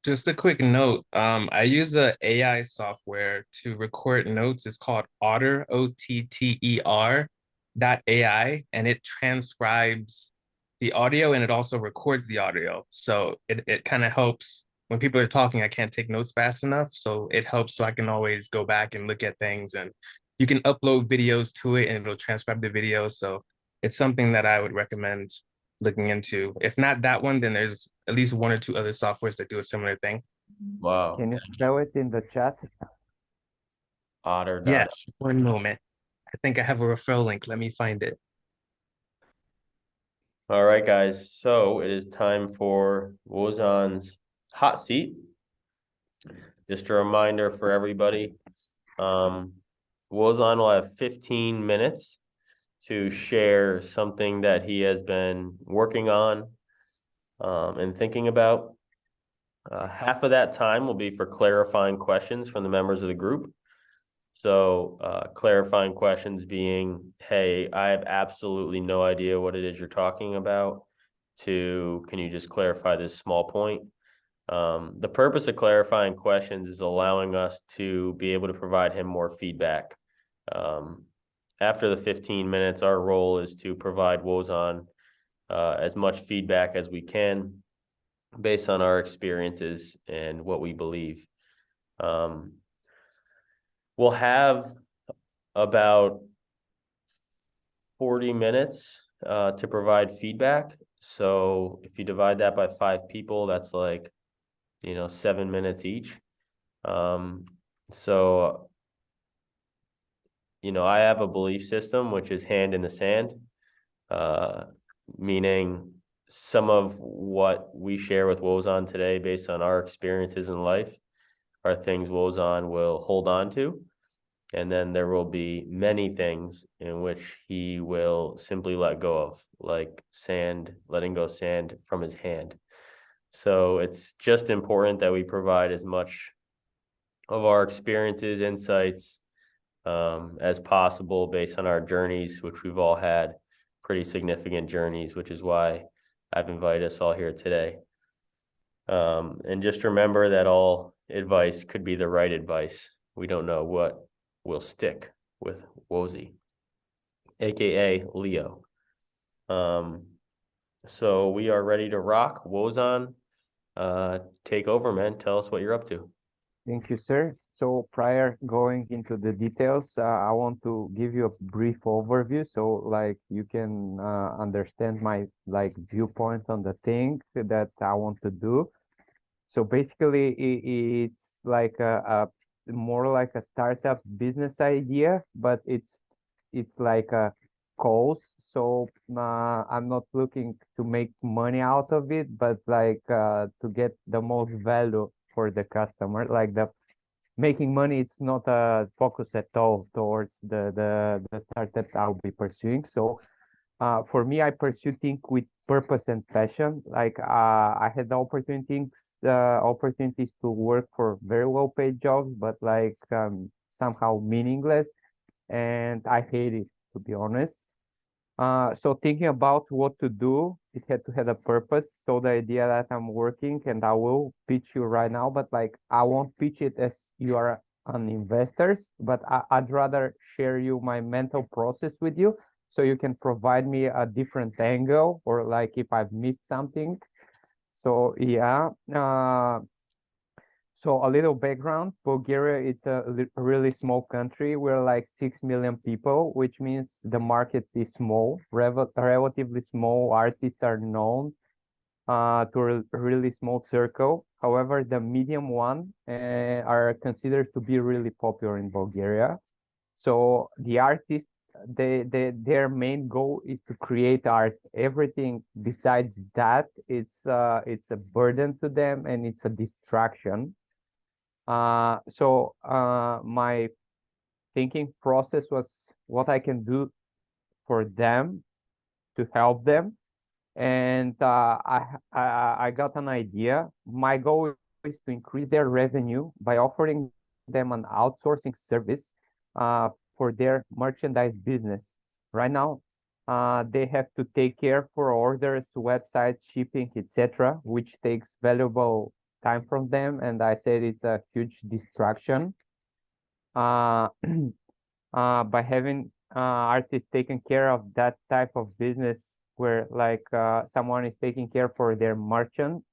Just a quick note. I use a AI software to record notes. It's called Otter, OTTER dot AI, and it transcribes the audio and it also records the audio. So it kind of helps when people are talking. I can't take notes fast enough, so it helps so I can always go back and look at things. And you can upload videos to it, and it'll transcribe the video. So it's something that I would recommend looking into. If not that one, then there's at least one or two other softwares that do a similar thing. Wow. Can you spell it in the chat? Otter dot. Yes, one moment. I think I have a referral link. Let me find it. All right, guys. So it is time for Wozan's hot seat. Just a reminder for everybody. Wozan will have 15 minutes to share something that he has been working on and thinking about. Half of that time will be for clarifying questions from the members of the group. So clarifying questions being, hey, I have absolutely no idea what it is you're talking about, to can you just clarify this small point? The purpose of clarifying questions is allowing us to be able to provide him more feedback. After the 15 minutes, our role is to provide Wozan as much feedback as we can based on our experiences and what we believe. We'll have about 40 minutes to provide feedback. So if you divide that by 5 people, that's like, 7 minutes each. So, I have a belief system, which is hand in the sand, meaning some of what we share with Wozan today based on our experiences in life are things Wozan will hold on to. And then there will be many things in which he will simply let go of, like sand, letting go sand from his hand. So it's just important that we provide as much of our experiences, insights as possible based on our journeys, which we've all had pretty significant journeys, which is why I've invited us all here today. And just remember that all advice could be the right advice. We don't know what will stick with Wozy, aka Leo. So we are ready to rock. Wozan, take over, man. Tell us what you're up to. Thank you, sir. So prior going into the details, I want to give you a brief overview so like you can understand my like viewpoint on the thing that I want to do. So basically, it's like a more like a startup business idea, but it's like a cause. So I'm not looking to make money out of it, but like to get the most value for the customer. Like the making money, it's not a focus at all towards the startup I'll be pursuing. So for me, I pursue things with purpose and passion. Like I had the opportunities to work for very well paid jobs, but like somehow meaningless, and I hate it, to be honest. So thinking about what to do, it had to have a purpose. So the idea that I'm working, and I will pitch you right now, but like I won't pitch it as you are an investors, but I'd rather share you my mental process with you, so you can provide me a different angle, or like if I've missed something. So yeah, so a little background, Bulgaria, it's a really small country. We're like 6 million people, which means the market is small, relatively small. Artists are known to a really small circle. However, the medium one are considered to be really popular in Bulgaria. So the artists, their main goal is to create art. Everything besides that, it's a burden to them and it's a distraction. So my thinking process was what I can do for them to help them, and I got an idea. My goal is to increase their revenue by offering them an outsourcing service uh, for their merchandise business. Right now, they have to take care for orders, websites, shipping, etc., which takes valuable time from them, and I said it's a huge distraction. Uh, by having artists taking care of that type of business where like someone is taking care for their merchandise,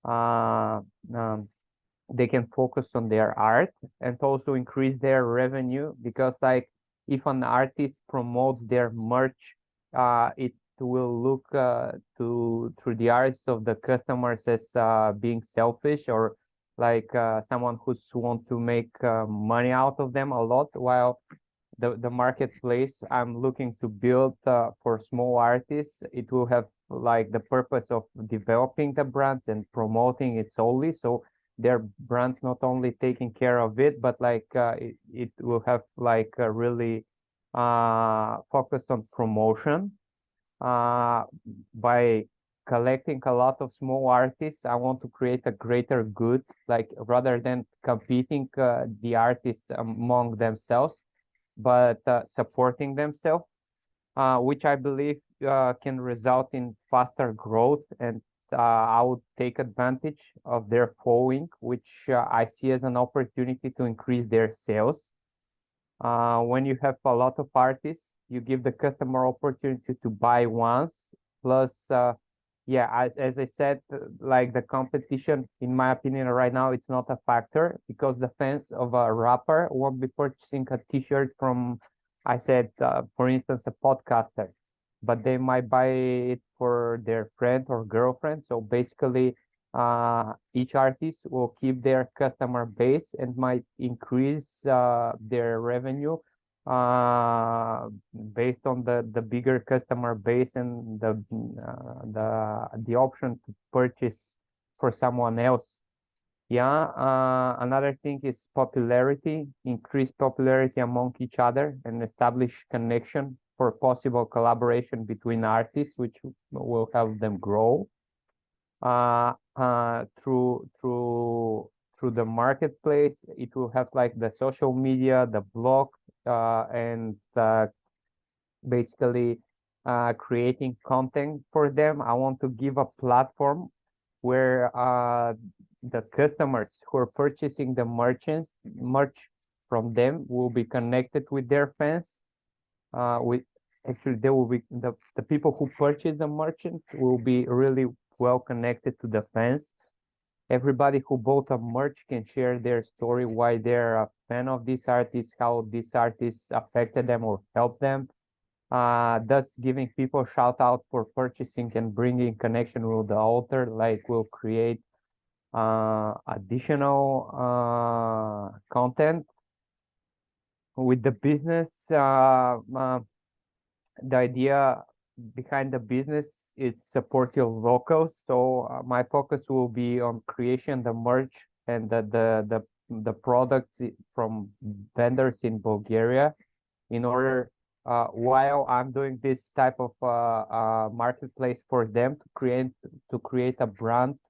uh, um, they can focus on their art and also increase their revenue, because like if an artist promotes their merch, it will look to through the eyes of the customers as being selfish, or like someone who's want to make money out of them a lot, while the marketplace I'm looking to build for small artists, it will have like the purpose of developing the brands and promoting it solely. So their brands not only taking care of it, but like it will have like a really focus on promotion. Uh, by collecting a lot of small artists, I want to create a greater good, like rather than competing the artists among themselves, but supporting themselves, which I believe can result in faster growth, and I would take advantage of their following, which I see as an opportunity to increase their sales. When you have a lot of artists, you give the customer opportunity to buy once, plus yeah, as I said, like the competition, in my opinion, right now, it's not a factor, because the fans of a rapper won't be purchasing a t-shirt from, I said, for instance, a podcaster, but they might buy it for their friend or girlfriend. So basically, each artist will keep their customer base and might increase their revenue based on the bigger customer base and the option to purchase for someone else. Yeah, another thing is popularity, increase popularity among each other and establish connection for possible collaboration between artists, which will help them grow through the marketplace. It will have like the social media, the blog, and basically creating content for them. I want to give a platform where the customers who are purchasing the merch from them will be connected with their fans. With actually, they will be the people who purchase the merchant will be really well connected to the fans. Everybody who bought a merch can share their story, why they're a fan of this artist, how this artist affected them or helped them, thus giving people shout out for purchasing and bringing connection with the author, like will create additional content with the business. The idea behind the business is support your locals. So my focus will be on creation, the merch, and the products from vendors in Bulgaria, in order while I'm doing this type of marketplace for them to create a brand,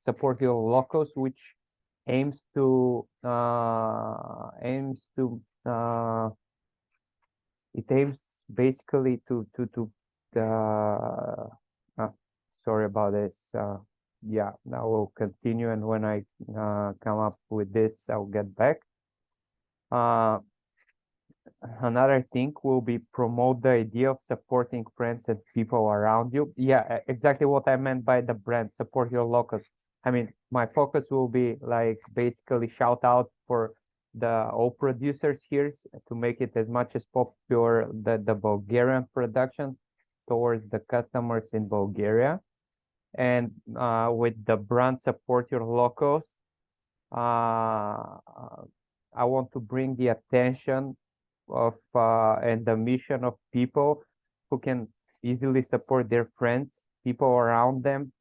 support your locals, which aims to it aims basically to sorry about this. Yeah, now we'll continue, and when I come up with this, I'll get back. Another thing will be promote the idea of supporting friends and people around you. Yeah, exactly what I meant by the brand, support your locals. I mean, my focus will be like basically shout out for all producers here to make it as much as popular the Bulgarian production towards the customers in Bulgaria. And with the brand support your locals, I want to bring the attention of and the mission of people who can easily support their friends, people around them.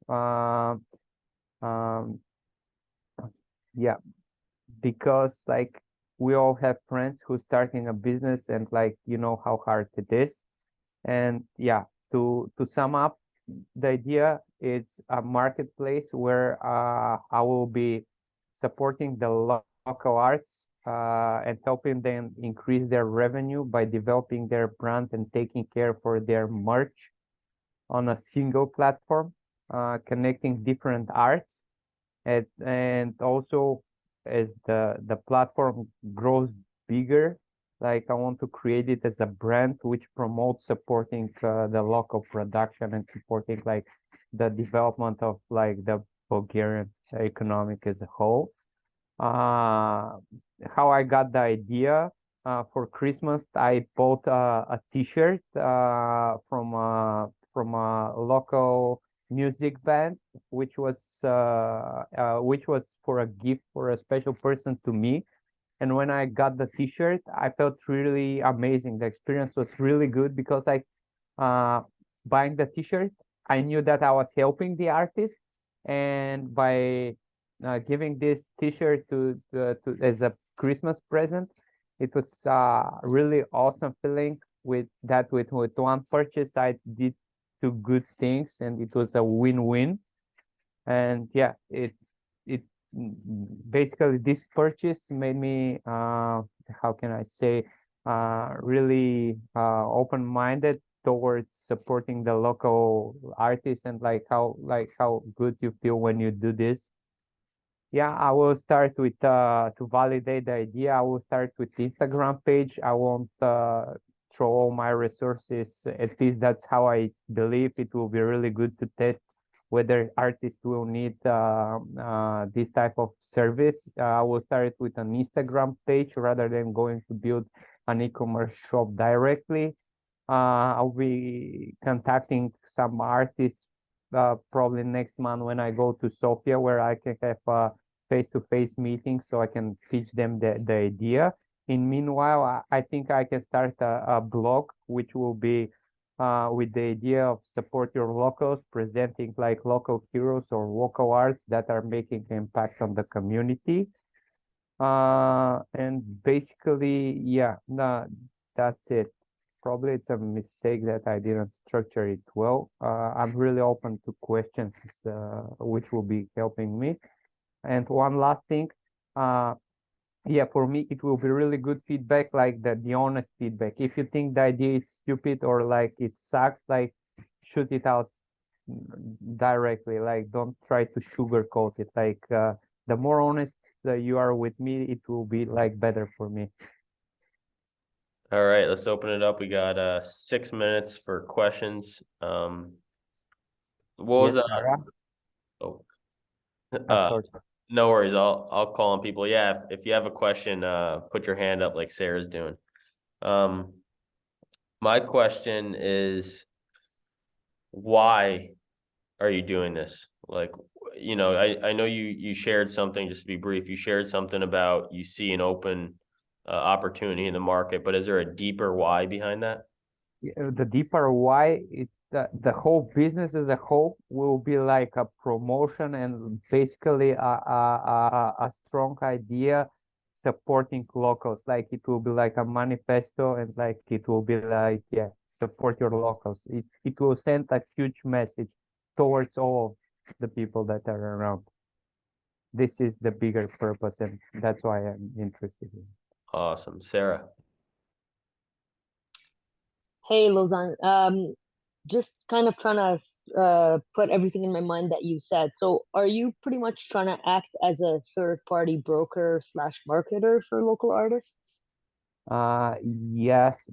Um, yeah, because like we all have friends who starting a business, and like you know how hard it is. And yeah, to sum up, the idea is a marketplace where I will be supporting the local arts and helping them increase their revenue by developing their brand and taking care for their merch on a single platform. connecting different arts, and also as the platform grows bigger, like I want to create it as a brand which promotes supporting the local production and supporting like the development of like the Bulgarian economic as a whole. How I got the idea, for Christmas, I bought a T-shirt from a local music band, which was for a gift for a special person to me. And when I got the T-shirt, I felt really amazing. The experience was really good because uh, buying the T-shirt, I knew that I was helping the artist, and by giving this T-shirt to as a Christmas present, it was really awesome feeling. With one purchase, I did two good things, and it was a win-win. And yeah, it basically this purchase made me how can I say really open-minded towards supporting the local artists, and like how good you feel when you do this. Yeah, I will start with to validate the idea. I will start with Instagram page. I won't throw all my resources. At least that's how I believe it will be really good to test whether artists will need this type of service. I will start with an Instagram page rather than going to build an e-commerce shop directly. I'll be contacting some artists probably next month when I go to Sofia, where I can have a face-to-face meeting so I can teach them the idea. In meanwhile, I think I can start a blog which will be with the idea of support your locals, presenting like local heroes or local arts that are making impact on the community. And basically, yeah, no, that's it. Probably it's a mistake that I didn't structure it well. I'm really open to questions, which will be helping me. And one last thing, yeah, for me, it will be really good feedback, like the honest feedback. If you think the idea is stupid or like it sucks, like shoot it out directly. Like don't try to sugarcoat it. Like the more honest you are with me, it will be like better for me. All right, let's open it up. We got 6 minutes for questions. What was Yes, that? Sarah? Oh, Sorry. no worries. I'll call on people. Yeah, if you have a question, put your hand up like Sarah's doing. My question is, why are you doing this? Like, I know you shared something, just to be brief, you shared something about you see an open opportunity in the market, but is there a deeper why behind that? The deeper why, the whole business as a whole will be like a promotion and basically a strong idea supporting locals. Like it will be like a manifesto, and like it will be like, yeah, support your locals. It will send a huge message towards all the people that are around. This is the bigger purpose, and that's why I'm interested in. Awesome. Sarah. Hey, Lozan. Just kind of trying to put everything in my mind that you said. So, are you pretty much trying to act as a third-party broker slash marketer for local artists? Yes,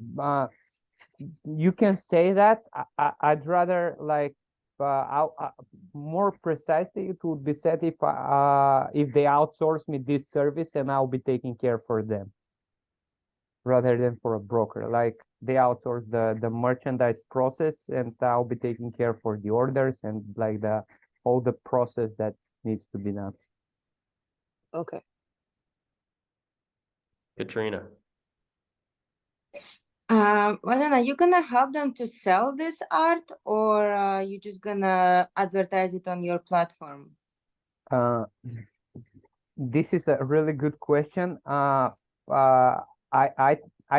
you can say that. I'd rather like more precisely it would be said if they outsource me this service and I'll be taking care for them rather than for a broker. Like they outsource the merchandise process and I'll be taking care for the orders and like all the process that needs to be done. Okay. Katrina. Well, then, are you gonna help them to sell this art, or you just gonna advertise it on your platform? This is a really good question. I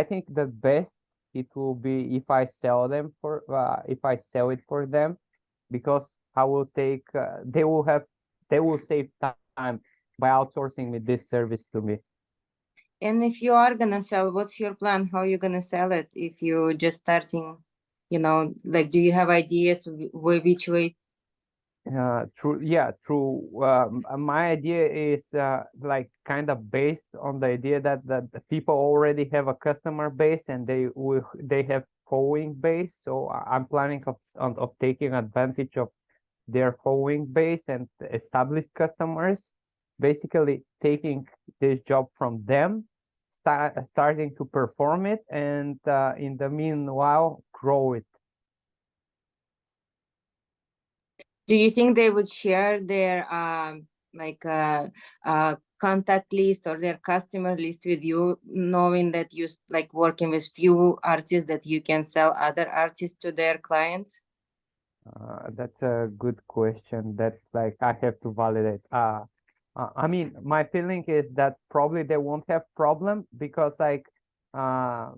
think the best it will be if I sell it for them, because I will take they will save time by outsourcing me this service to me. And if you are gonna sell, what's your plan? How are you gonna sell it if you're just starting? Like, do you have ideas which way? True. Yeah, true. My idea is like kind of based on the idea that the people already have a customer base and they have following base. So I'm planning of taking advantage of their following base and established customers, basically taking this job from them, starting to perform it, and in the meanwhile grow it. Do you think they would share their like contact list or their customer list with you, knowing that you like working with few artists that you can sell other artists to their clients? That's a good question that like I have to validate. I mean, my feeling is that probably they won't have problem because like uh,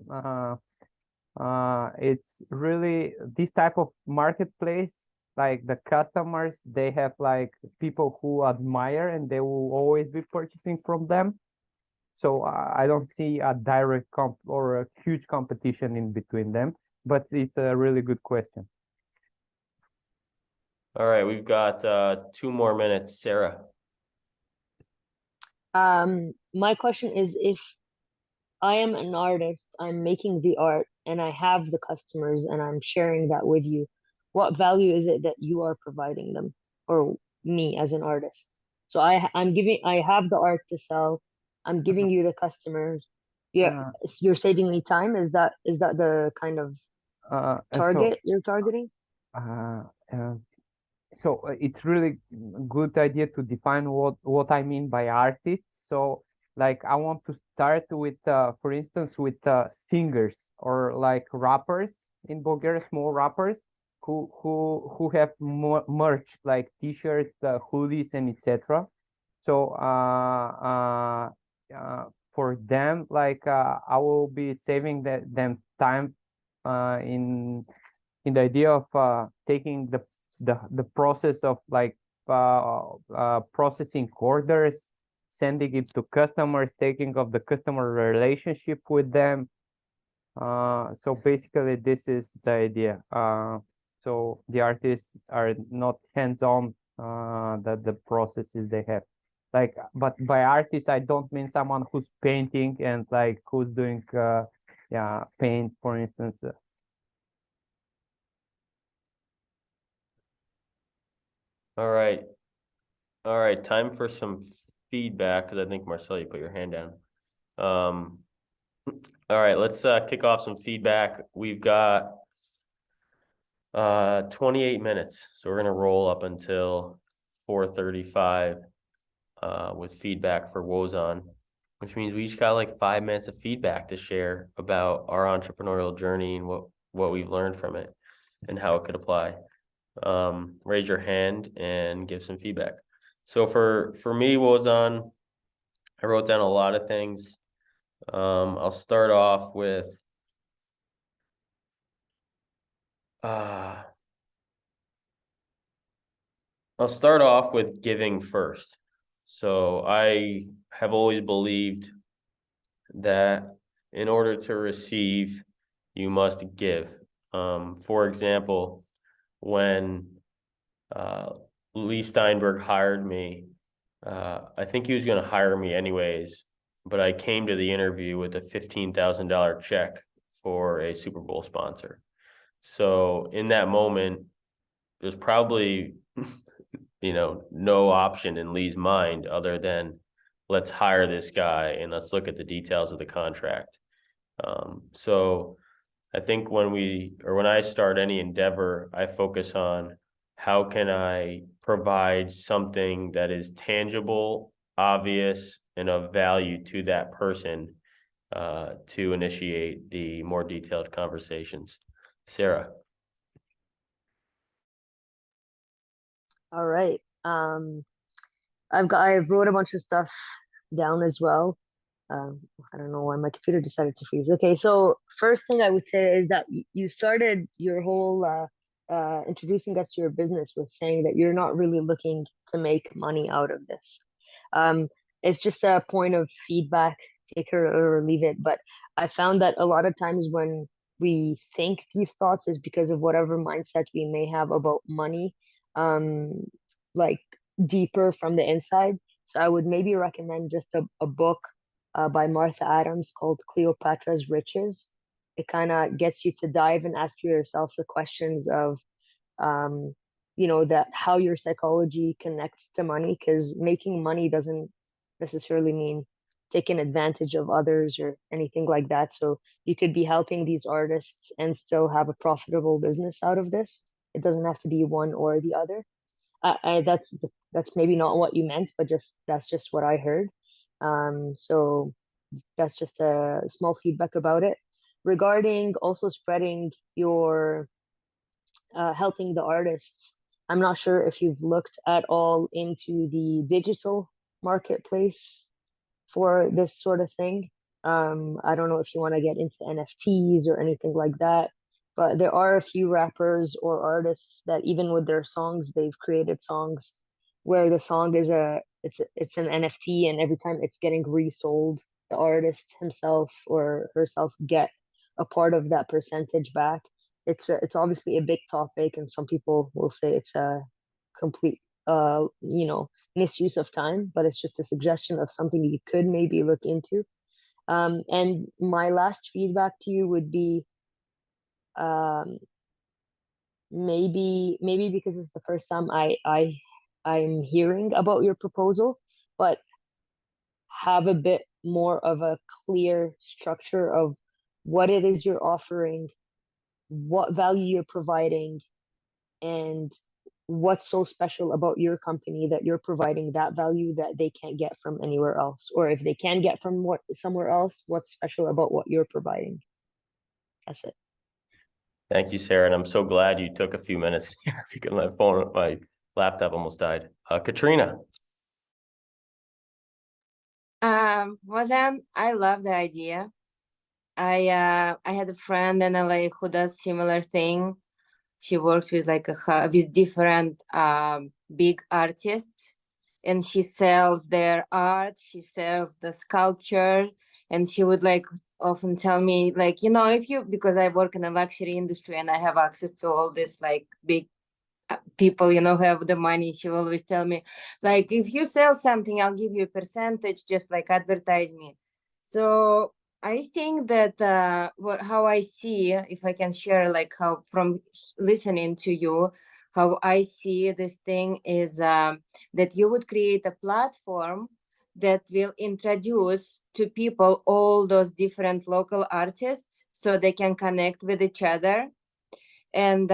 uh, it's really this type of marketplace. Like the customers, they have like people who admire and they will always be purchasing from them. So I don't see a direct comp or a huge competition in between them, but it's a really good question. All right, we've got 2 more minutes. Sarah. My question is, if I am an artist, I'm making the art and I have the customers and I'm sharing that with you, what value is it that you are providing them or me as an artist? So I have the art to sell. I'm giving you the customers. Yeah, Uh, you're saving me time. Is that the kind of so target you're targeting? uh, uh, it's really good idea to define what I mean by artists. So like I want to start with for instance with singers or like rappers in Bulgaria, small rappers who have merch like t-shirts, hoodies and etc. So for them like I will be saving them time in the idea of taking the process of like processing orders, sending it to customers, taking of the customer relationship with them. So basically, this is the idea. So the artists are not hands-on the processes they have. Like, but by artist, I don't mean someone who's painting and like who's doing yeah, paint, for instance. All right. All right, time for some feedback because I think Marcel, you put your hand down. All right, let's kick off some feedback. We've got 28 minutes, so we're gonna roll up until 4:35 with feedback for Wozon, which means we each got like 5 minutes of feedback to share about our entrepreneurial journey and what we've learned from it and how it could apply. Raise your hand and give some feedback. So for me, Wozon, I wrote down a lot of things. I'll start off with giving first. So I have always believed that in order to receive, you must give. For example, when Lee Steinberg hired me, I think he was going to hire me anyways, but I came to the interview with a $15,000 check for a Super Bowl sponsor. So in that moment, there's probably, no option in Lee's mind other than let's hire this guy and let's look at the details of the contract. So I think when I start any endeavor, I focus on how can I provide something that is tangible, obvious, and of value to that person to initiate the more detailed conversations. Sarah. All right. I wrote a bunch of stuff down as well. I don't know why my computer decided to freeze. Okay, so first thing I would say is that you started your whole introducing us to your business with saying that you're not really looking to make money out of this. Um, it's just a point of feedback, take it or leave it. But I found that a lot of times when we think these thoughts is because of whatever mindset we may have about money. Um, like deeper from the inside. So I would maybe recommend just a book by Martha Adams called Cleopatra's Riches. It kind of gets you to dive and ask yourself the questions of um, that how your psychology connects to money, because making money doesn't necessarily mean taking advantage of others or anything like that. So you could be helping these artists and still have a profitable business out of this. It doesn't have to be one or the other. That's maybe not what you meant, but that's just what I heard. So that's just a small feedback about it. Regarding also spreading your helping the artists. I'm not sure if you've looked at all into the digital marketplace for this sort of thing. I don't know if you want to get into NFTs or anything like that, but there are a few rappers or artists that even with their songs, they've created songs where the song is it's an NFT, and every time it's getting resold, the artist himself or herself get a part of that percentage back. It's obviously a big topic, and some people will say it's a complete misuse of time, but it's just a suggestion of something you could maybe look into. And my last feedback to you would be um, maybe because it's the first time I'm hearing about your proposal, but have a bit more of a clear structure of what it is you're offering, what value you're providing, and what's so special about your company that you're providing that value that they can't get from anywhere else, or if they can get from somewhere else, what's special about what you're providing. That's it. Thank you, Sarah, and I'm so glad you took a few minutes there because my laptop almost died. Katrina. Wazan, I love the idea. I had a friend in LA who does similar thing. She works with with different big artists, and she sells their art. She sells the sculpture, and she would often tell me if you, because I work in the luxury industry and I have access to all this big people who have the money, she will always tell me if you sell something, I'll give you a percentage, just advertise me. So I think that how I see, if I can share how from listening to you, how I see this thing is that you would create a platform that will introduce to people all those different local artists so they can connect with each other. And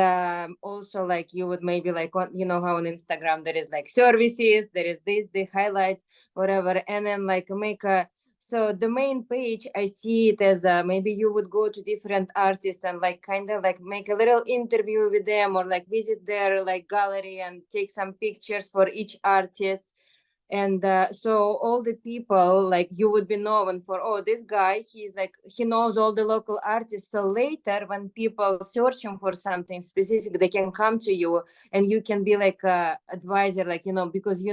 also you would maybe how on Instagram there is services, there is this, the highlights, whatever, and then make a, so the main page, I see it as maybe you would go to different artists and kind of make a little interview with them, or visit their gallery and take some pictures for each artist. And so all the people you would be known for, oh, this guy, he's he knows all the local artists. So later when people searching for something specific, they can come to you and you can be a advisor, because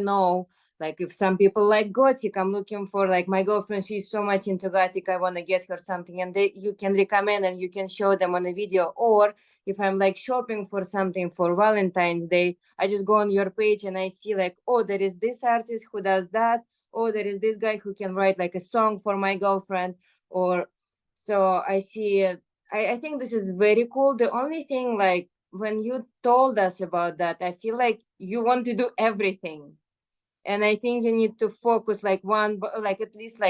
if some people like Gothic, I'm looking for my girlfriend, she's so much into Gothic, I want to get her something, and you can recommend and you can show them on a video. Or if I'm shopping for something for Valentine's Day, I just go on your page and I see oh, there is this artist who does that. Oh, there is this guy who can write a song for my girlfriend. Or so I see, I think this is very cool. The only thing when you told us about that, I feel you want to do everything. And I think you need to focus one, at least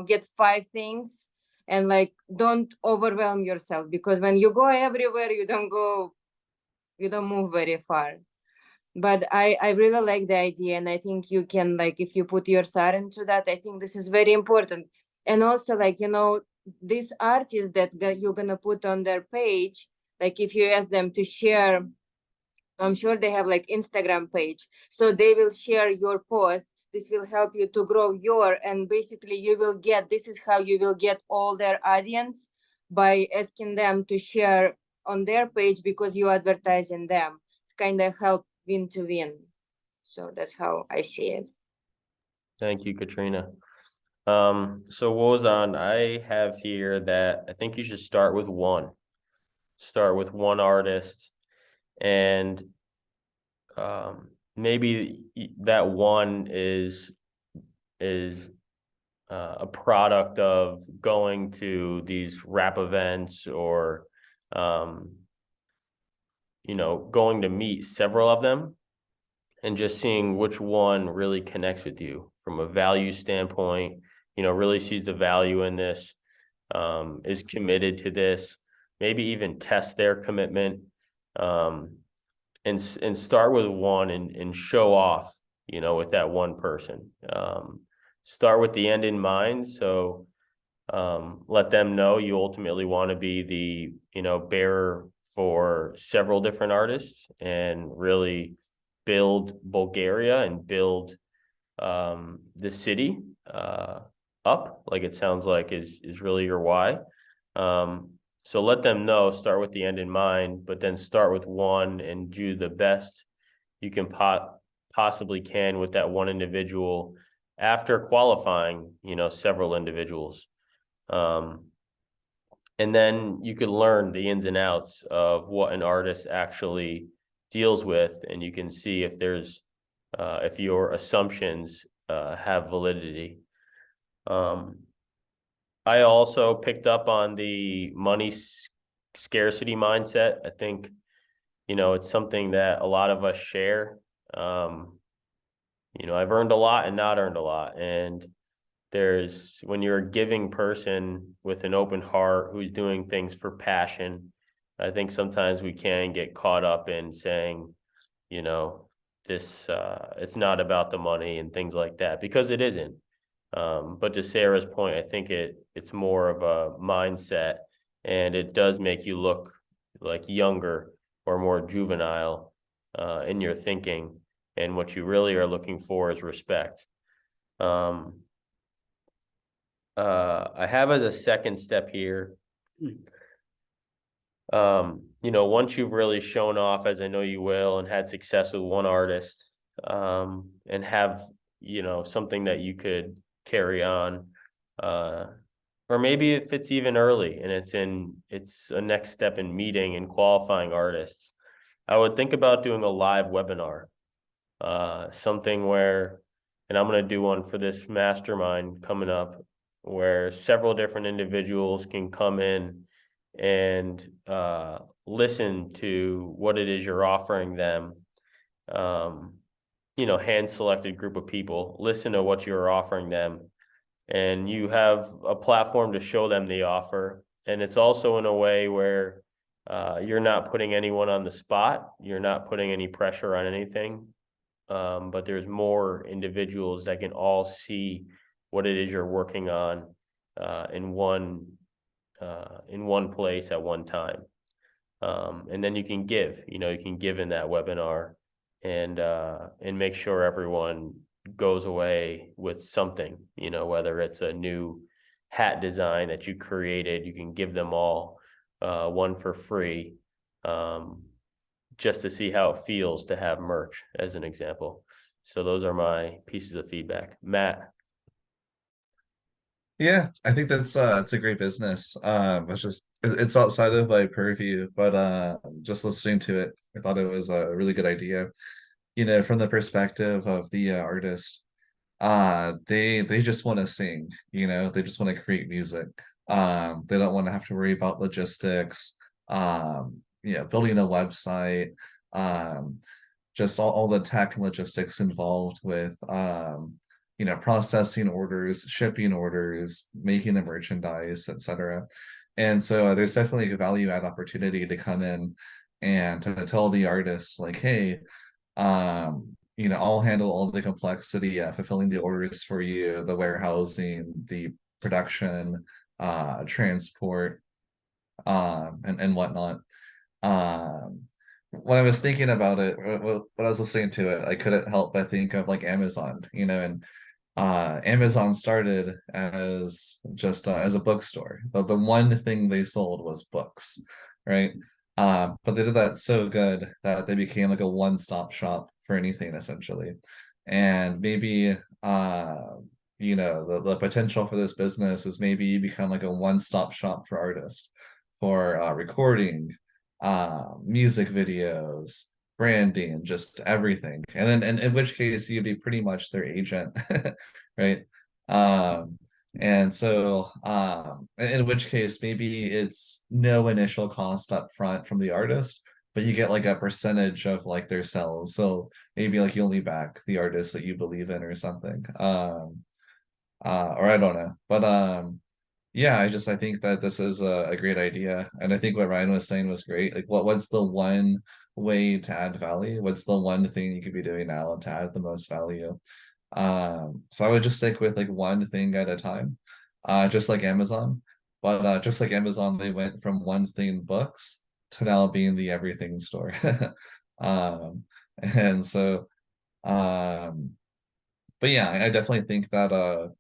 get 5 things, and don't overwhelm yourself, because when you go everywhere, you don't move very far. But I really like the idea, and I think you can if you put your thought into that, I think this is very important. And also these artists that you're gonna put on their page, if you ask them to share, I'm sure they have Instagram page, so they will share your post. This will help you to grow and basically you will get, this is how you will get all their audience, by asking them to share on their page, because you advertise in them. It's kind of help win to win. So that's how I see it. Thank you, Katrina. So Wozan, I have here that I think you should start with one. Start with one artist, and maybe that one is a product of going to these rap events or, you know, going to meet several of them and just seeing which one really connects with you from a value standpoint, you know, really sees the value in this, is committed to this, maybe even test their commitment, and start with one and show off, you know, with that one person. Start with the end in mind. So let them know you ultimately want to be the, you know, bearer for several different artists and really build Bulgaria and build the city up, like it sounds like is really your why. So let them know, start with the end in mind, but then start with one and do the best you can possibly can with that one individual after qualifying, you know, several individuals. And then you can learn the ins and outs of what an artist actually deals with, and you can see if there's if your assumptions have validity. I also picked up on the money scarcity mindset. I think, you know, it's something that a lot of us share. You know, I've earned a lot and not earned a lot. And when you're a giving person with an open heart who's doing things for passion, I think sometimes we can get caught up in saying, you know, this, it's not about the money and things like that, because it isn't. But to Sarah's point, I think it's more of a mindset, and it does make you look like younger or more juvenile in your thinking. And what you really are looking for is respect. I have as a second step here, you know, once you've really shown off, as I know you will, and had success with one artist, and have, you know, something that you could carry on, or maybe if it's even early and it's a next step in meeting and qualifying artists, I would think about doing a live webinar, something where, and I'm going to do one for this mastermind coming up, where several different individuals can come in and listen to what it is you're offering them. You know, hand-selected group of people, listen to what you're offering them, and you have a platform to show them the offer. And it's also in a way where you're not putting anyone on the spot, you're not putting any pressure on anything, but there's more individuals that can all see what it is you're working on in one place at one time. And then you can give, you know, you can give in that webinar and make sure everyone goes away with something, you know, whether it's a new hat design that you created, you can give them all one for free, just to see how it feels to have merch, as an example. So those are my pieces of feedback. Matt. Yeah, I think that's it's a great business. It's outside of my purview, but just listening to it, I thought it was a really good idea. You know, from the perspective of the artist, they just want to sing, you know, they just want to create music. They don't want to have to worry about logistics, you know, building a website, just all the tech and logistics involved with you know, processing orders, shipping orders, making the merchandise, etc. And so there's definitely a value add opportunity to come in and to tell the artist, like, hey, you know, I'll handle all the complexity of fulfilling the orders for you, the warehousing, the production, transport, and whatnot. When I was thinking about it, when I was listening to it, I couldn't help but think of like Amazon, you know, and Amazon started as just as a bookstore, but the one thing they sold was books, right? But they did that so good that they became like a one-stop shop for anything essentially. And maybe you know, the potential for this business is maybe you become like a one-stop shop for artists, for recording, music videos, branding, just everything. And then, and in which case you'd be pretty much their agent, right? And so, in which case maybe it's no initial cost up front from the artist, but you get like a percentage of like their sales. So maybe like you only back the artist that you believe in or something. Or I don't know, but yeah, I think that this is a great idea, and I think what Ryan was saying was great. Like, what's the one way to add value? What's the one thing you could be doing now to add the most value? So I would just stick with like one thing at a time, just like Amazon. But just like Amazon, they went from one thing books to now being the everything store. And so, um, but yeah, I definitely think that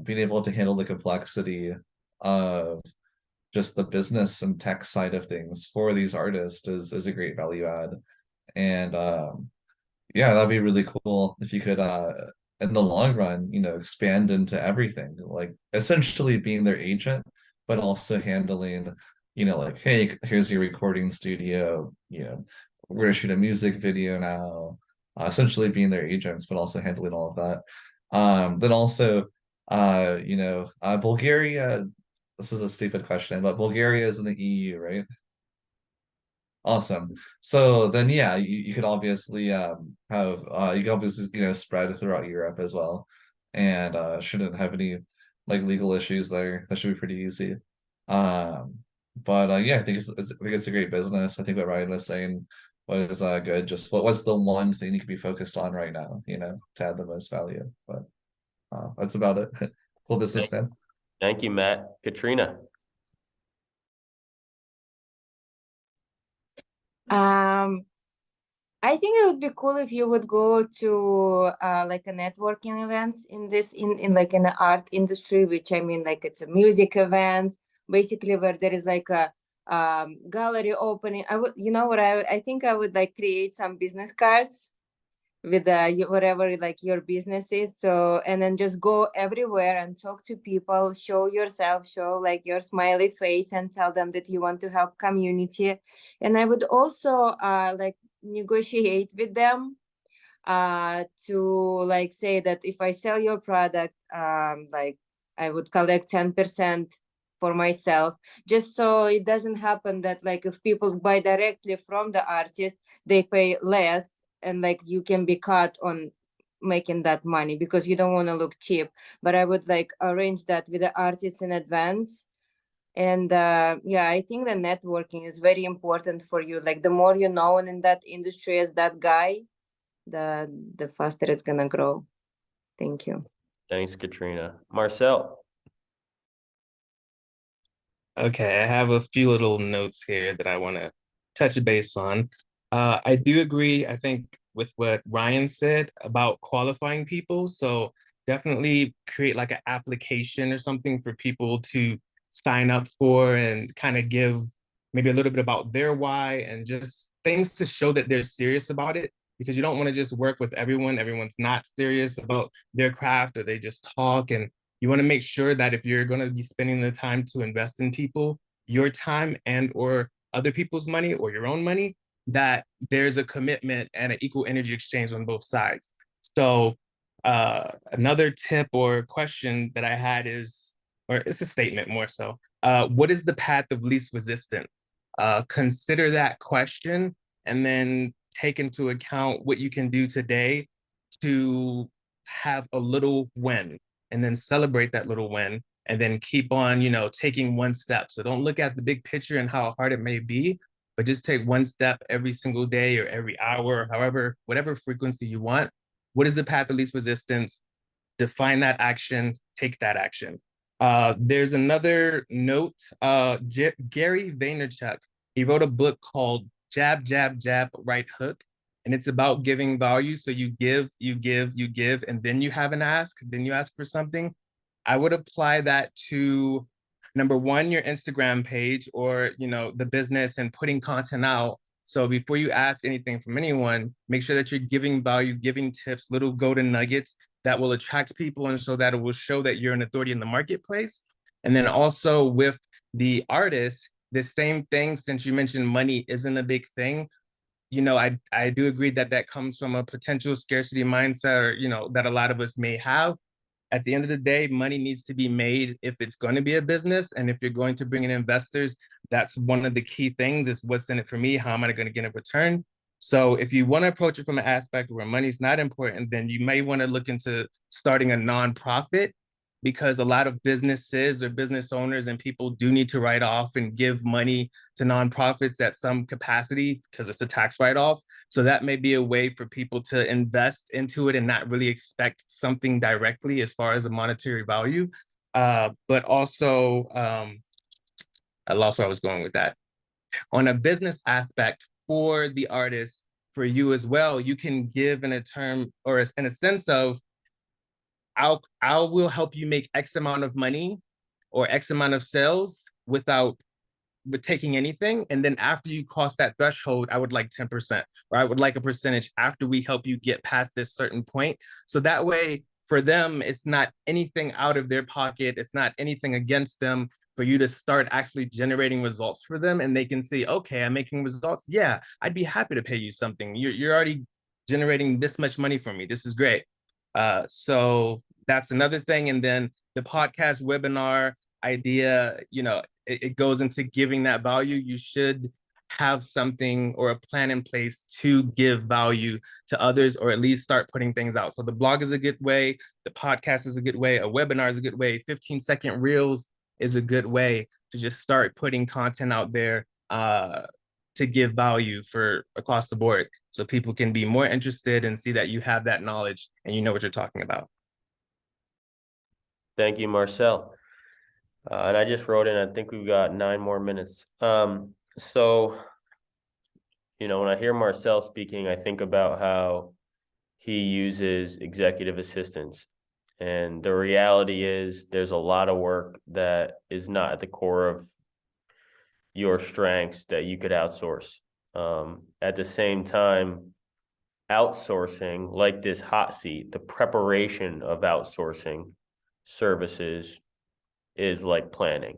being able to handle the complexity of just the business and tech side of things for these artists is a great value add. And yeah, that'd be really cool if you could in the long run, you know, expand into everything, like essentially being their agent, but also handling, you know, like, hey, here's your recording studio, you know, we're gonna shoot a music video now, essentially being their agents, but also handling all of that. Then also, you know, Bulgaria, this is a stupid question, but Bulgaria is in the EU, right? Awesome. So then, yeah, you could obviously have you can obviously, you know, spread throughout Europe as well, and shouldn't have any like legal issues there. That should be pretty easy. But yeah, I think I think it's a great business. I think what Ryan was saying was good. Just what's the one thing you could be focused on right now, you know, to add the most value. But that's about it. Cool business, man. Thank you, Matt. Katrina. I think it would be cool if you would go to like a networking events in like in the art industry, which I mean like it's a music events, basically where there is like a gallery opening. I would, you know what, I think I would like create some business cards with whatever like your business is. So, and then just go everywhere and talk to people, show yourself, show like your smiley face and tell them that you want to help community. And I would also like negotiate with them to like say that if I sell your product, like I would collect 10% for myself, just so it doesn't happen that like if people buy directly from the artist, they pay less and like you can be cut on making that money because you don't want to look cheap. But I would like arrange that with the artists in advance. And yeah, I think the networking is very important for you. Like the more you know in that industry as that guy, the faster it's gonna grow. Thank you. Thanks, Katrina. Marcel. Okay, I have a few little notes here that I want to touch base on. I do agree, I think, with what Ryan said about qualifying people. So definitely create like an application or something for people to sign up for and kind of give maybe a little bit about their why and just things to show that they're serious about it. Because you don't want to just work with everyone. Everyone's not serious about their craft or they just talk. And you want to make sure that if you're going to be spending the time to invest in people, your time and or other people's money or your own money, that there's a commitment and an equal energy exchange on both sides. So another tip or question that I had is, or it's a statement more so, what is the path of least resistance? Consider that question and then take into account what you can do today to have a little win and then celebrate that little win and then keep on, you know, taking one step. So don't look at the big picture and how hard it may be, but just take one step every single day or every hour, or however, whatever frequency you want. What is the path of least resistance? Define that action, take that action. There's another note, Gary Vaynerchuk, he wrote a book called Jab, Jab, Jab, Right Hook. And it's about giving value. So you give, you give, you give, and then you have an ask, then you ask for something. I would apply that to number one, your Instagram page or, you know, the business and putting content out. So before you ask anything from anyone, make sure that you're giving value, giving tips, little golden nuggets that will attract people. And so that it will show that you're an authority in the marketplace. And then also with the artist, the same thing, since you mentioned money isn't a big thing, I do agree that that comes from a potential scarcity mindset, or, that a lot of us may have. At the end of the day, money needs to be made if it's going to be a business. And if you're going to bring in investors, that's one of the key things is what's in it for me? How am I going to get a return? So if you want to approach it from an aspect where money's not important, then you may want to look into starting a nonprofit, because a lot of businesses or business owners and people do need to write off and give money to nonprofits at some capacity because it's a tax write-off. So that may be a way for people to invest into it and not really expect something directly as far as a monetary value. But also, I lost where I was going with that. On a business aspect for the artist, for you as well, you can give in a term or in a sense of, I will help you make X amount of money or X amount of sales without taking anything. And then after you cross that threshold, I would like 10%, or I would like a percentage after we help you get past this certain point. So that way, for them, it's not anything out of their pocket. It's not anything against them, for you to start actually generating results for them. And they can see, okay, I'm making results. Yeah, I'd be happy to pay you something. You're already generating this much money for me. This is great. So that's another thing. And then the podcast webinar idea, it goes into giving that value. You should have something or a plan in place to give value to others, or at least start putting things out. So the blog is a good way, the podcast is a good way, a webinar is a good way, 15-second reels is a good way to just start putting content out there to give value for across the board, so people can be more interested and see that you have that knowledge and you know what you're talking about. Thank you, Marcel. And I just wrote in, I think we've got 9 more minutes. So, when I hear Marcel speaking, I think about how he uses executive assistants. And the reality is there's a lot of work that is not at the core of your strengths that you could outsource. At the same time, outsourcing, like this hot seat, the preparation of outsourcing services is like planning.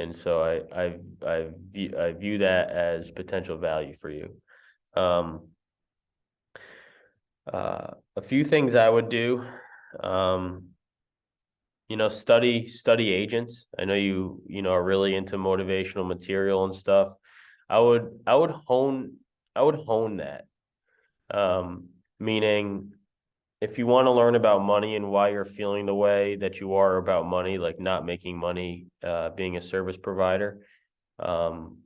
And so I view that as potential value for you. A few things I would do, study agents. I know you are really into motivational material and stuff. I would hone that. Meaning, if you want to learn about money and why you're feeling the way that you are about money, like not making money, being a service provider, then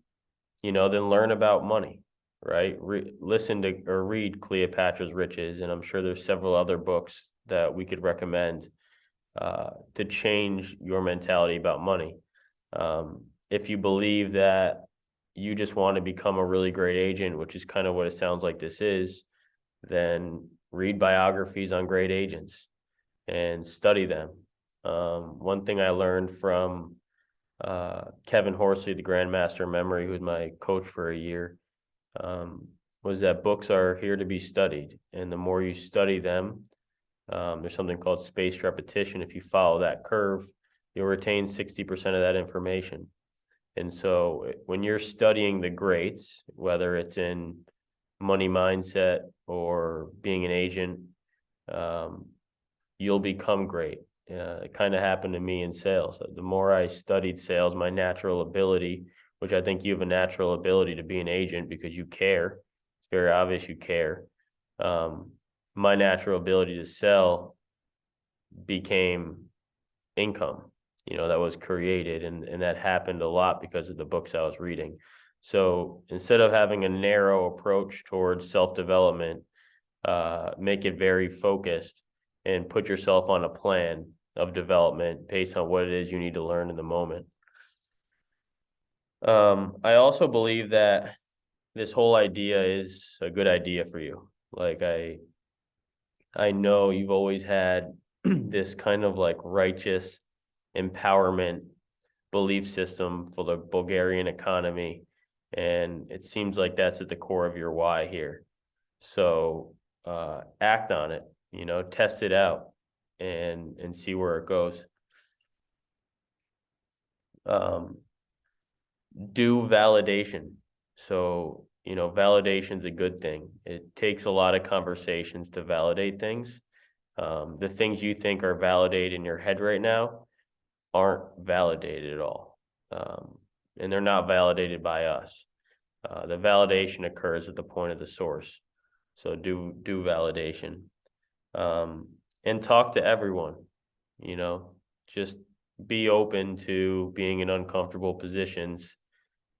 learn about money, right? Listen to or read Cleopatra's Riches, and I'm sure there's several other books that we could recommend to change your mentality about money. If you believe that you just want to become a really great agent, which is kind of what it sounds like this is, then read biographies on great agents and study them. One thing I learned from Kevin Horsley, the Grandmaster of Memory, who was my coach for a year, was that books are here to be studied. And the more you study them, there's something called spaced repetition. If you follow that curve, you'll retain 60% of that information. And so when you're studying the greats, whether it's in money mindset or being an agent, you'll become great. It kind of happened to me in sales. The more I studied sales, my natural ability, which I think you have a natural ability to be an agent because you care. It's very obvious you care. My natural ability to sell became income, that was created. And that happened a lot because of the books I was reading. So instead of having a narrow approach towards self-development, make it very focused and put yourself on a plan of development based on what it is you need to learn in the moment. I also believe that this whole idea is a good idea for you. Like I know you've always had this kind of like righteous empowerment belief system for the Bulgarian economy. And it seems like that's at the core of your why here. So act on it, test it out and see where it goes. Do validation. So you know, validation's a good thing. It takes a lot of conversations to validate things. The things you think are validated in your head right now aren't validated at all. And they're not validated by us. The validation occurs at the point of the source. So do validation. And talk to everyone, you know, just be open to being in uncomfortable positions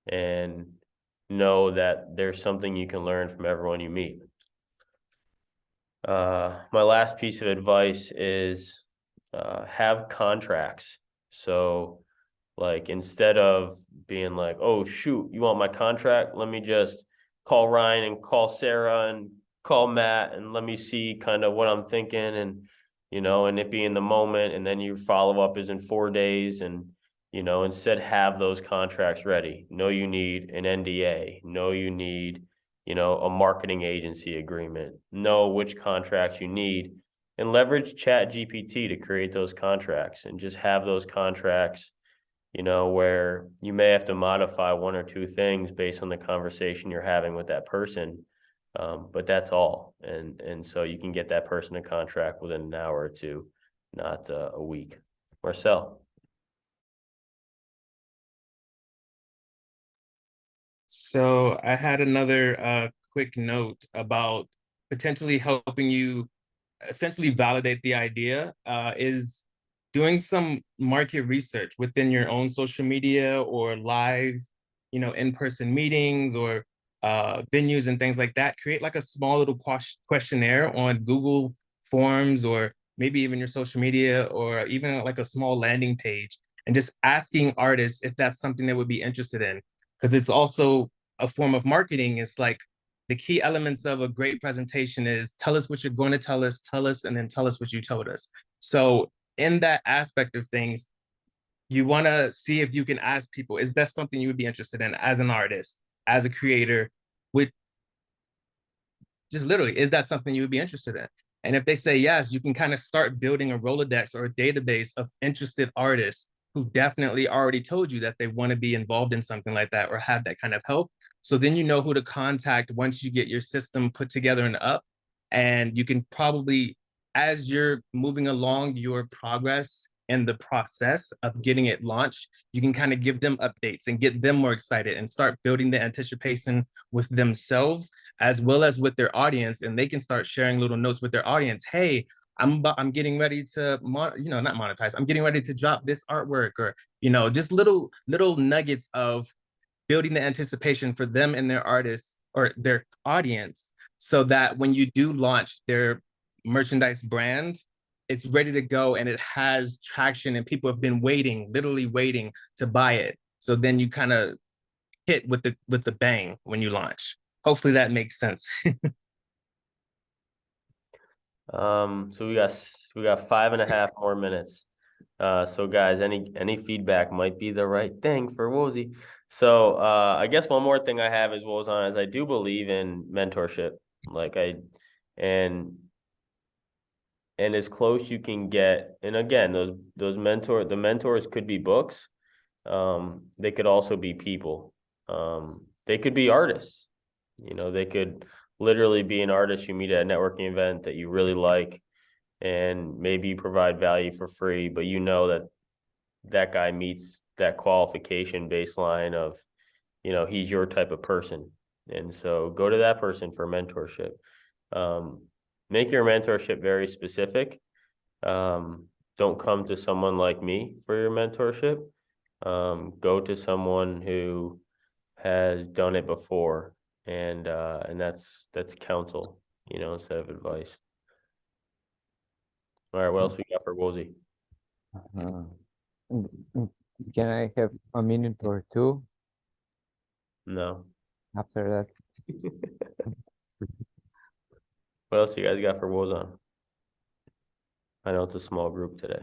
and know that there's something you can learn from everyone you meet. My last piece of advice is have contracts. So like instead of being like, oh shoot, you want my contract? Let me just call Ryan and call Sarah and call Matt and let me see kind of what I'm thinking, and you know, and it be in the moment, and then your follow-up is in 4 days, and you know, instead have those contracts ready. Know you need an NDA, know you need, you know, a marketing agency agreement, know which contracts you need, and leverage ChatGPT to create those contracts, and just have those contracts, you know, where you may have to modify 1 or 2 things based on the conversation you're having with that person. But that's all. And so you can get that person a contract within an hour or 2, not a week. Marcel. So I had another quick note about potentially helping you essentially validate the idea, is doing some market research within your own social media or live, you know, in-person meetings or venues and things like that. Create like a small little questionnaire on Google Forms, or maybe even your social media, or even like a small landing page, and just asking artists if that's something they would be interested in. Because it's also a form of marketing. It's like the key elements of a great presentation is tell us what you're going to tell us, and then tell us what you told us. So in that aspect of things, you want to see if you can ask people, is that something you would be interested in as an artist, as a creator? Would just literally, is that something you would be interested in? And if they say yes, you can kind of start building a Rolodex or a database of interested artists who definitely already told you that they want to be involved in something like that or have that kind of help. So then you know who to contact once you get your system put together and up. And you can probably, as you're moving along your progress in the process of getting it launched, you can kind of give them updates and get them more excited and start building the anticipation with themselves as well as with their audience, and they can start sharing little notes with their audience. Hey, I'm getting ready to not monetize. I'm getting ready to drop this artwork, or you know, just little nuggets of building the anticipation for them and their artists or their audience, so that when you do launch their merchandise brand, it's ready to go and it has traction and people have been waiting, literally waiting to buy it. So then you kind of hit with the bang when you launch. Hopefully that makes sense. So we got 5.5 more minutes. So guys, any feedback might be the right thing for Wozy. So I guess one more thing I have is Wozon, is I do believe in mentorship. Like and as close you can get. And again, the mentors could be books. They could also be people. They could be artists. You know, they could literally be an artist you meet at a networking event that you really like, and maybe you provide value for free, but you know that that guy meets that qualification baseline of, you know, he's your type of person. And so go to that person for mentorship. Make your mentorship very specific. Don't come to someone like me for your mentorship. Go to someone who has done it before, and that's counsel, you know, instead of advice. All right, what else we got for Wozy? Can I have a minute or 2 No. after that? What else you guys got for Wozon? I know it's a small group today.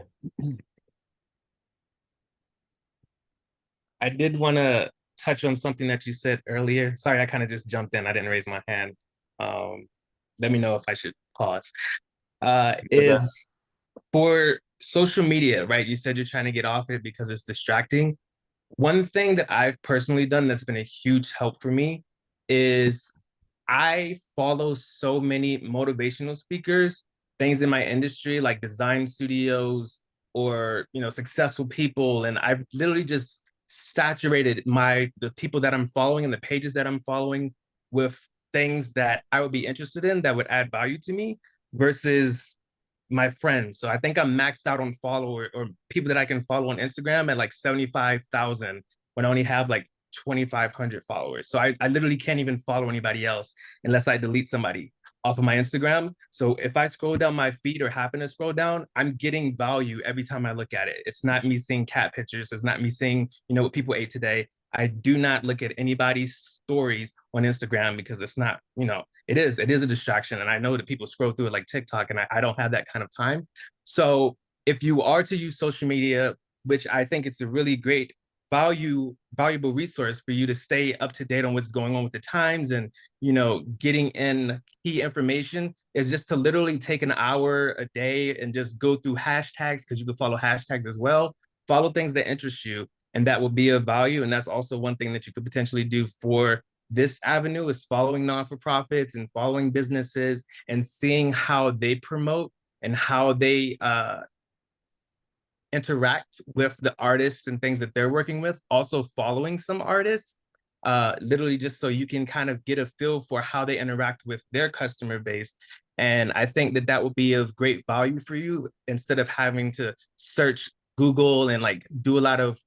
I did want to touch on something that you said earlier. Sorry, I kind of just jumped in. I didn't raise my hand. Let me know if I should pause. Is for social media, right? You said you're trying to get off it because it's distracting. One thing that I've personally done that's been a huge help for me is I follow so many motivational speakers, things in my industry like design studios or successful people, and I've literally just saturated the people that I'm following and the pages that I'm following with things that I would be interested in that would add value to me versus my friends. So I think I'm maxed out on follower or people that I can follow on Instagram at like 75,000 when I only have like 2,500 followers. So I literally can't even follow anybody else unless I delete somebody off of my Instagram. So if I scroll down my feed or happen to scroll down, I'm getting value every time I look at it. It's not me seeing cat pictures. It's not me seeing, what people ate today. I do not look at anybody's stories on Instagram because it's not, it is a distraction. And I know that people scroll through it like TikTok, and I don't have that kind of time. So if you are to use social media, which I think it's a really great valuable resource for you to stay up to date on what's going on with the times and getting in key information, is just to literally take an hour a day and just go through hashtags, because you can follow hashtags as well. Follow things that interest you, and that will be of value. And that's also one thing that you could potentially do for this avenue, is following non-for-profits and following businesses and seeing how they promote and how they interact with the artists and things that they're working with. Also following some artists, literally just so you can kind of get a feel for how they interact with their customer base. And I think that that will be of great value for you, instead of having to search Google and like do a lot of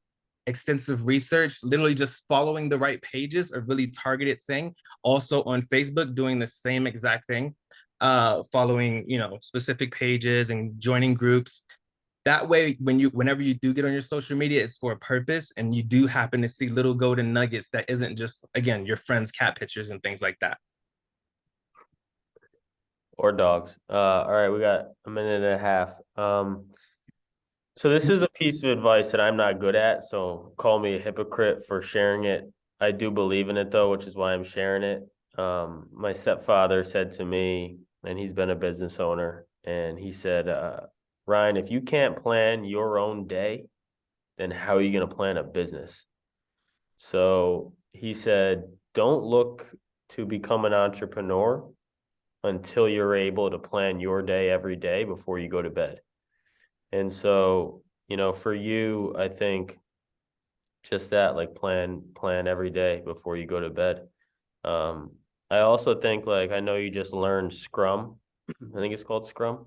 extensive research. Literally just following the right pages, a really targeted thing. Also on Facebook, doing the same exact thing, following specific pages and joining groups. That way, whenever you do get on your social media, it's for a purpose, and you do happen to see little golden nuggets that isn't just, again, your friends' cat pictures and things like that. Or dogs. All right, we got a minute and a half. So this is a piece of advice that I'm not good at, so call me a hypocrite for sharing it. I do believe in it though, which is why I'm sharing it. My stepfather said to me, and he's been a business owner, and he said, Ryan, if you can't plan your own day, then how are you going to plan a business? So he said, don't look to become an entrepreneur until you're able to plan your day every day before you go to bed. And so, for you, I think just that, like plan every day before you go to bed. I also think, like, I know you just learned Scrum. I think it's called Scrum.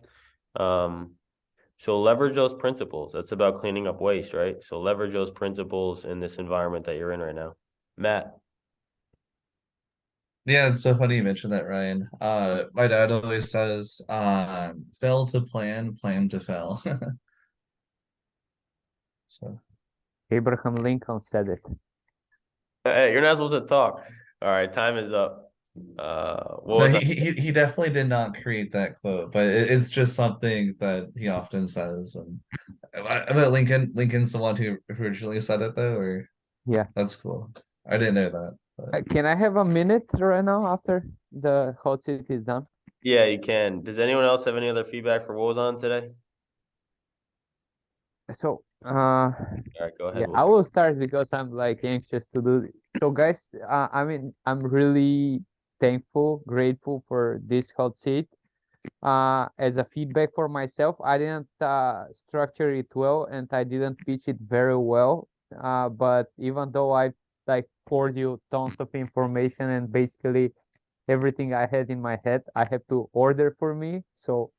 So leverage those principles. That's about cleaning up waste, right? So leverage those principles in this environment that you're in right now. Matt. Yeah, it's so funny you mentioned that, Ryan. My dad always says, fail to plan, plan to fail. So Abraham Lincoln said it. Hey, you're not supposed to talk. All right, time is up. What no, was that? he definitely did not create that quote, but it's just something that he often says. And I bet Lincoln's the one who originally said it though, or Yeah. that's cool. I didn't know that. But... Can I have a minute right now after the hot seat is done? Yeah, you can. Does anyone else have any other feedback for what was on today? So, All right, go ahead. yeah, I will start because I'm like anxious to do it. So guys, I mean, I'm really thankful, grateful for this hot seat. As a feedback for myself, I didn't structure it well and I didn't pitch it very well. But even though I like poured you tons of information and basically everything I had in my head, I have to order for me. So,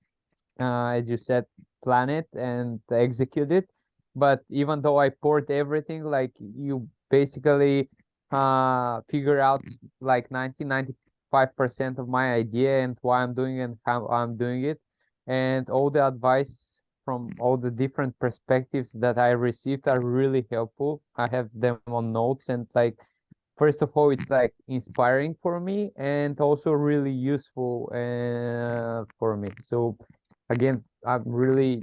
as you said, plan it and execute it. But even though I poured everything, like you basically figure out like 95% of my idea and why I'm doing it and how I'm doing it. And all the advice from all the different perspectives that I received are really helpful. I have them on notes, and like first of all, it's like inspiring for me and also really useful for me. So again, I'm really,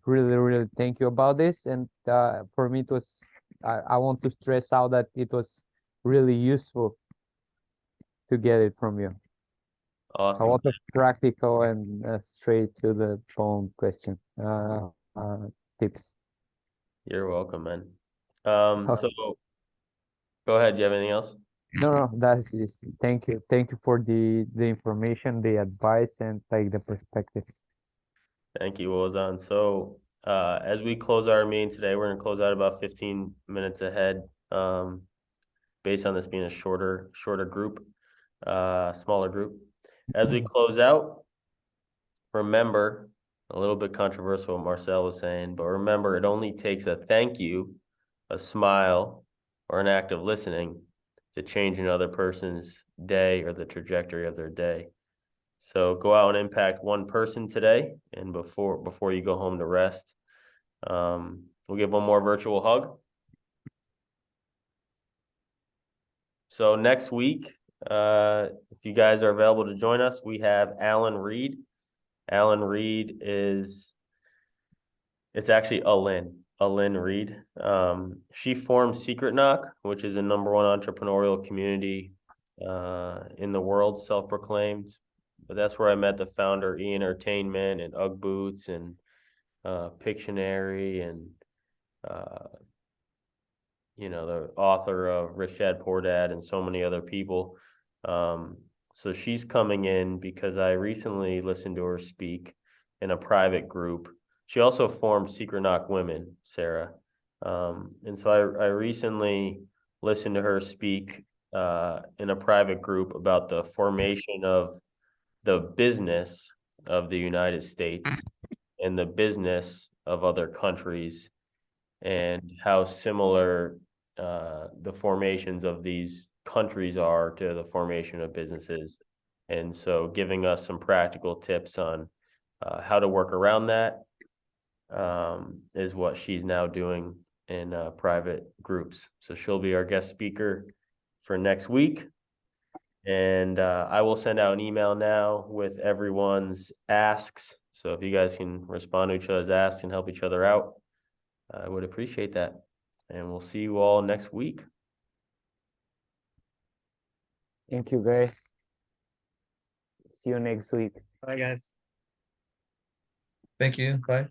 really thank you about this. And for me, it was, I want to stress out that it was really useful to get it from you. Awesome. A lot of practical and straight to the phone question tips. You're welcome, man. So go ahead. Do you have anything else? No, that's is thank you. Thank you for the information, the advice, and like the perspectives. Thank you, Ozan. So, as we close our meeting today, we're gonna close out about 15 minutes ahead. Based on this being a shorter group, smaller group. As we close out, remember, a little bit controversial what Marcel was saying, but remember, it only takes a thank you, a smile, or an act of listening to change another person's day or the trajectory of their day. So go out and impact one person today, and before you go home to rest. We'll give one more virtual hug. So next week, if you guys are available to join us, we have Alan Reed. Alan Reed it's actually Alin Reed. She formed Secret Knock, which is a #1 entrepreneurial community in the world, self-proclaimed. But that's where I met the founder, E-Entertainment, and Ugg Boots, and Pictionary, and the author of Rich Dad Poor Dad, and so many other people. So she's coming in because I recently listened to her speak in a private group. She also formed Secret Knock Women, Sarah. And so I recently listened to her speak in a private group about the formation of the business of the United States and the business of other countries, and how similar the formations of these countries are to the formation of businesses. And so giving us some practical tips on how to work around that is what she's now doing in private groups. So she'll be our guest speaker for next week. And I will send out an email now with everyone's asks. So if you guys can respond to each other's asks and help each other out, I would appreciate that. And we'll see you all next week. Thank you, guys. See you next week. Bye, guys. Thank you. Bye.